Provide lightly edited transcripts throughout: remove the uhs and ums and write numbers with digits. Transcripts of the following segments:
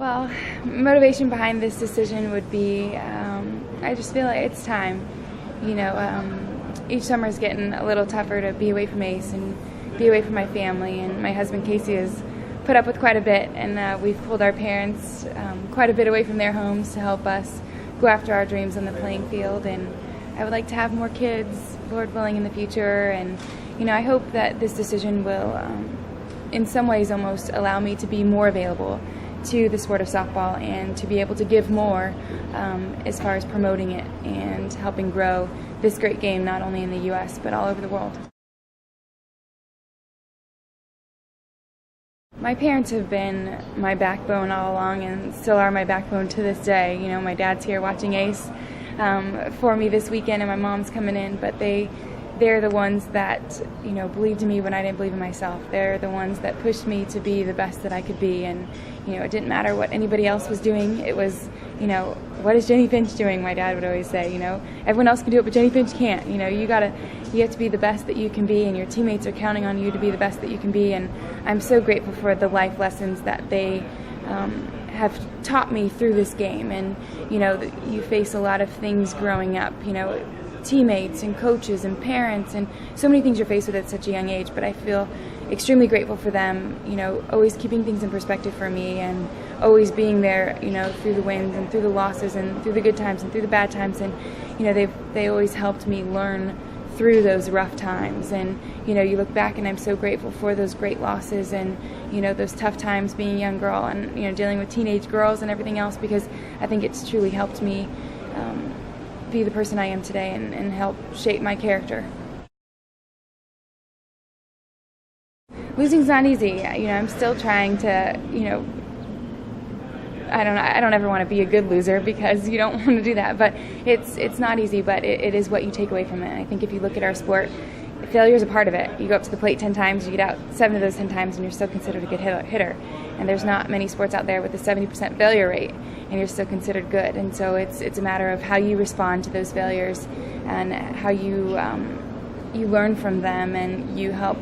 Well, motivation behind this decision would be, I just feel like it's time. Each summer is getting a little tougher to be away from Ace and be away from my family, and my husband Casey has put up with quite a bit, and we've pulled our parents quite a bit away from their homes to help us go after our dreams on the playing field. And I would like to have more kids, Lord willing, in the future, and I hope that this decision will in some ways almost allow me to be more available to the sport of softball and to be able to give more as far as promoting it and helping grow this great game not only in the U.S. but all over the world. My parents have been my backbone all along and still are my backbone to this day. My dad's here watching Ace for me this weekend, and my mom's coming in, but they're the ones that believed in me when I didn't believe in myself. They're the ones that pushed me to be the best that I could be, and it didn't matter what anybody else was doing. It was what is Jennie Finch doing? My dad would always say, everyone else can do it, but Jennie Finch can't. You have to be the best that you can be, and your teammates are counting on you to be the best that you can be. And I'm so grateful for the life lessons that they have taught me through this game. And you face a lot of things growing up, teammates and coaches and parents, and so many things you're faced with at such a young age. But I feel extremely grateful for them, always keeping things in perspective for me, and always being there, through the wins and through the losses and through the good times and through the bad times. And they always helped me learn through those rough times. And you look back, and I'm so grateful for those great losses and those tough times being a young girl and dealing with teenage girls and everything else, because I think it's truly helped me be the person I am today and help shape my character. Losing's not easy. I'm still trying to, I don't ever want to be a good loser, because you don't want to do that, but it's not easy, but it is what you take away from it. And I think if you look at our sport, failure is a part of it. You go up to the plate 10 times, you get out 7 of those 10 times, and you're still considered a good hitter. And there's not many sports out there with a 70% failure rate, and you're still considered good. And so it's a matter of how you respond to those failures and how you learn from them, and you help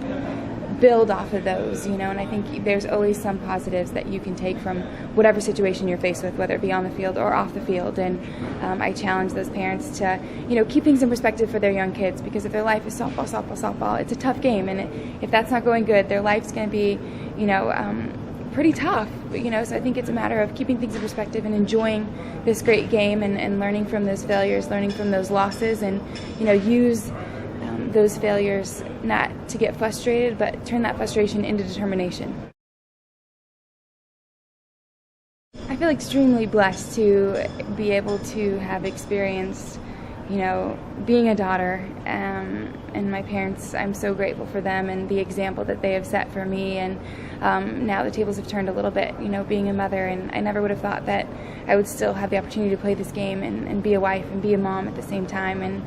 build off of those, and I think there's always some positives that you can take from whatever situation you're faced with, whether it be on the field or off the field. And I challenge those parents to, keep things in perspective for their young kids, because if their life is softball, softball, softball, it's a tough game, and if that's not going good, their life's going to be, pretty tough. So I think it's a matter of keeping things in perspective and enjoying this great game and learning from those failures, learning from those losses, and use those failures not to get frustrated, but turn that frustration into determination. I feel extremely blessed to be able to have experienced, being a daughter, and my parents. I'm so grateful for them and the example that they have set for me. And now the tables have turned a little bit, being a mother, and I never would have thought that I would still have the opportunity to play this game and be a wife and be a mom at the same time. And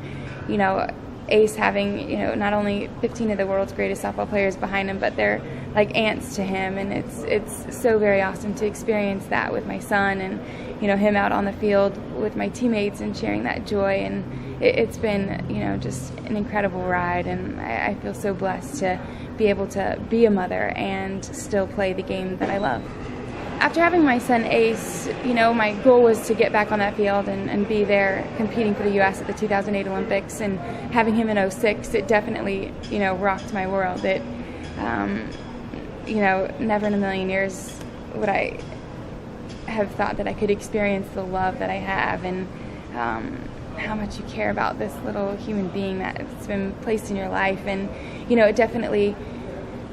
Ace having, not only 15 of the world's greatest softball players behind him, but they're like ants to him, and it's so very awesome to experience that with my son, and him out on the field with my teammates and sharing that joy. And it's been just an incredible ride, and I feel so blessed to be able to be a mother and still play the game that I love. After having my son Ace, my goal was to get back on that field and be there competing for the U.S. at the 2008 Olympics. And having him in 2006, it definitely, rocked my world. It, never in a million years would I have thought that I could experience the love that I have, and how much you care about this little human being that's been placed in your life. And, it definitely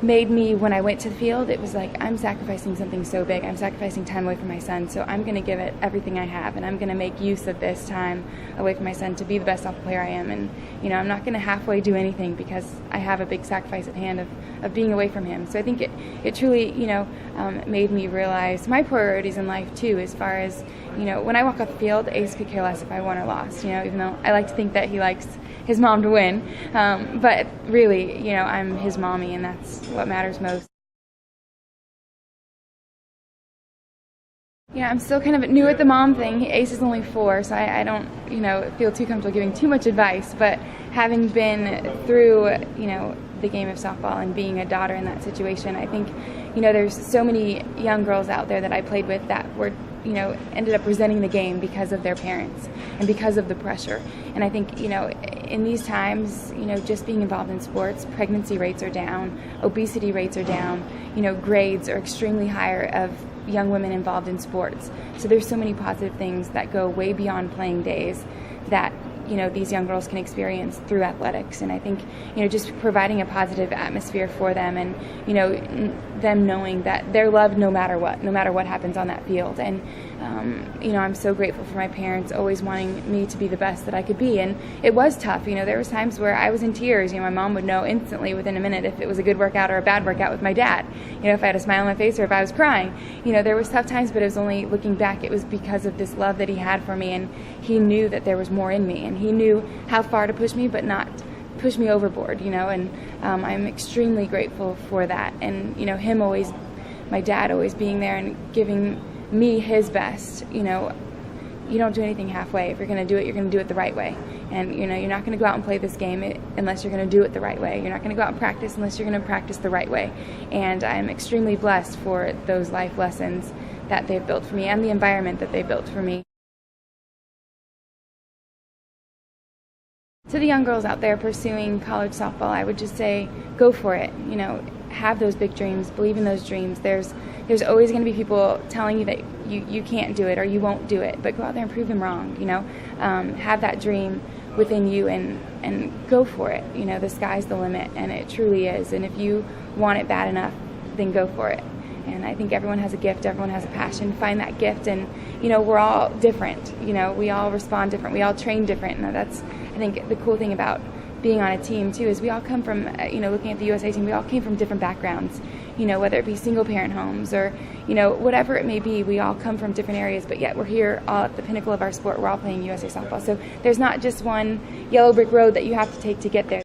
made me, when I went to the field, it was like, I'm sacrificing something so big. I'm sacrificing time away from my son, so I'm going to give it everything I have, and I'm going to make use of this time away from my son to be the best softball player I am. And I'm not going to halfway do anything, because I have a big sacrifice at hand of being away from him. So I think it truly made me realize my priorities in life too, as far as when I walk off the field, Ace could care less if I won or lost, even though I like to think that he likes his mom to win, but really, I'm his mommy, and that's what matters most. I'm still kind of new at the mom thing. Ace is only 4, so I don't, feel too comfortable giving too much advice, but having been through, the game of softball and being a daughter in that situation. I think, there's so many young girls out there that I played with that were, ended up resenting the game because of their parents and because of the pressure. And I think, in these times, just being involved in sports, pregnancy rates are down, obesity rates are down, grades are extremely higher of young women involved in sports. So there's so many positive things that go way beyond playing days that these young girls can experience through athletics. And I think just providing a positive atmosphere for them, and them knowing that they're loved no matter what happens on that field. And I'm so grateful for my parents always wanting me to be the best that I could be. And it was tough. There was times where I was in tears. My mom would know instantly within a minute if it was a good workout or a bad workout with my dad. If I had a smile on my face or if I was crying. There was tough times, but it was only looking back, it was because of this love that he had for me, and he knew that there was more in me, and he knew how far to push me, but not push me overboard. And I'm extremely grateful for that. And my dad always being there and giving me his best. You don't do anything halfway. If you're going to do it, you're going to do it the right way. And you're not going to go out and play this game unless you're going to do it the right way. You're not going to go out and practice unless you're going to practice the right way. And I'm extremely blessed for those life lessons that they've built for me and the environment that they built for me. To the young girls out there pursuing college softball, I would just say, go for it. Have those big dreams, believe in those dreams. There's always going to be people telling you that you can't do it or you won't do it, but go out there and prove them wrong. Have that dream within you and go for it. The sky's the limit, and it truly is. And if you want it bad enough, then go for it. And I think everyone has a gift, everyone has a passion. Find that gift, and we're all different. We all respond different, we all train different, and that's, I think, the cool thing about being on a team too, is we all come from, looking at the USA team, we all came from different backgrounds, whether it be single parent homes or, whatever it may be, we all come from different areas, but yet we're here all at the pinnacle of our sport. We're all playing USA softball. So there's not just one yellow brick road that you have to take to get there.